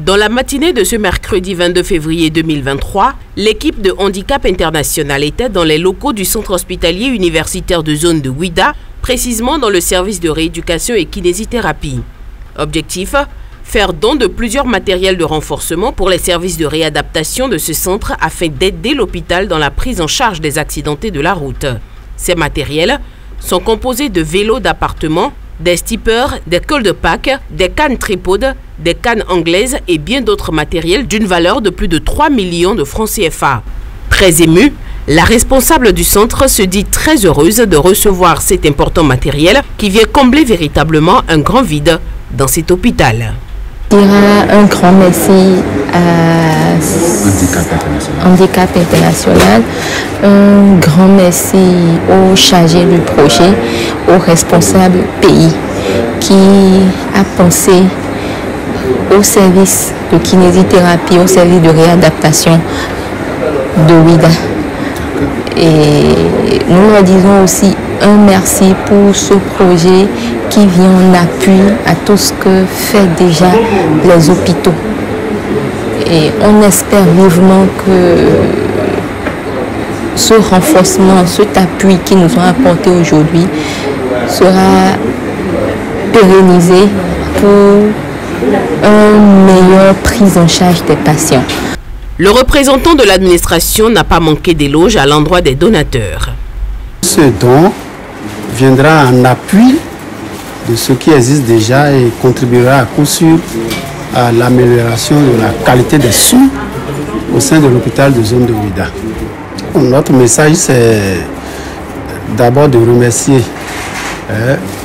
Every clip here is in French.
Dans la matinée de ce mercredi 22 février 2023, l'équipe de handicap international était dans les locaux du centre hospitalier universitaire de zone de Ouidah, précisément dans le service de rééducation et kinésithérapie. Objectif, faire don de plusieurs matériels de renforcement pour les services de réadaptation de ce centre afin d'aider l'hôpital dans la prise en charge des accidentés de la route. Ces matériels sont composés de vélos d'appartement, des steppers, des cul-de-pack, des cannes tripodes, des cannes anglaises et bien d'autres matériels d'une valeur de plus de 3 millions de francs CFA. Très émue, la responsable du centre se dit très heureuse de recevoir cet important matériel qui vient combler véritablement un grand vide dans cet hôpital. Je dirais un grand merci à Handicap International, un grand merci aux chargés du projet, aux responsables pays qui a pensé au service de kinésithérapie, au service de réadaptation de Ouidah. Et nous leur disons aussi un merci pour ce projet qui vient en appui à tout ce que fait déjà les hôpitaux. Et on espère vivement que ce renforcement, cet appui qu'ils nous ont apporté aujourd'hui sera pérennisé pour une meilleure prise en charge des patients. Le représentant de l'administration n'a pas manqué d'éloges à l'endroit des donateurs. Ce don viendra en appui de ce qui existe déjà et contribuera à coup sûr à l'amélioration de la qualité des soins au sein de l'hôpital de zone de Ouidah. Notre message, c'est d'abord de remercier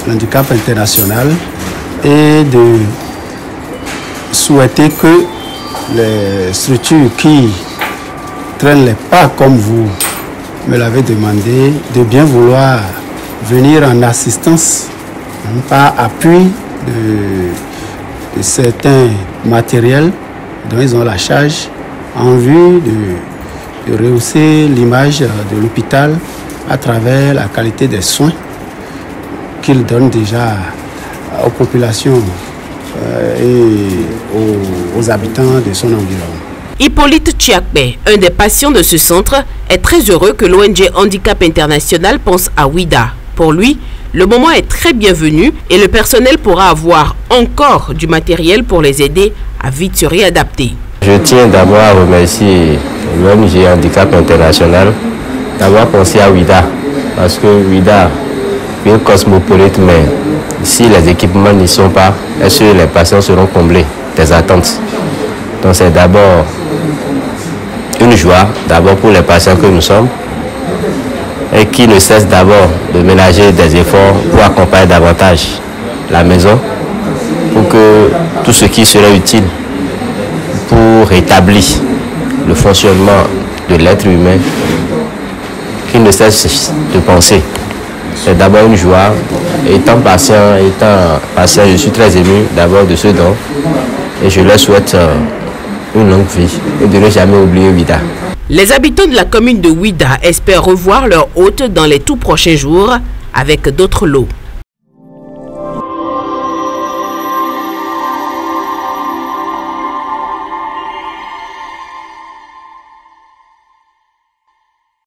l'handicap international et de souhaiter que les structures qui traînent les pas comme vous me l'avez demandé, de bien vouloir venir en assistance, par appui de certains matériels dont ils ont la charge en vue de rehausser l'image de l'hôpital à travers la qualité des soins qu'il donne déjà aux populations et aux habitants de son environnement. Hippolyte Tchiakbe, un des patients de ce centre, est très heureux que l'ONG Handicap International pense à Ouidah. Pour lui, le moment est très bienvenu et le personnel pourra avoir encore du matériel pour les aider à vite se réadapter. Je tiens d'abord à remercier l'ONG Handicap International d'avoir pensé à Ouidah, parce que Ouidah est cosmopolite, mais si les équipements n'y sont pas, est-ce que les patients seront comblés des attentes? Donc c'est d'abord une joie, d'abord pour les patients que nous sommes, et qui ne cessent d'abord de ménager des efforts pour accompagner davantage la maison, pour que tout ce qui serait utile pour rétablir le fonctionnement de l'être humain, qu'ils ne cessent de penser. C'est d'abord une joie. Étant patient, je suis très ému d'abord de ce don et je leur souhaite une longue vie et de ne jamais oublier Ouidah. Les habitants de la commune de Ouidah espèrent revoir leur hôte dans les tout prochains jours avec d'autres lots.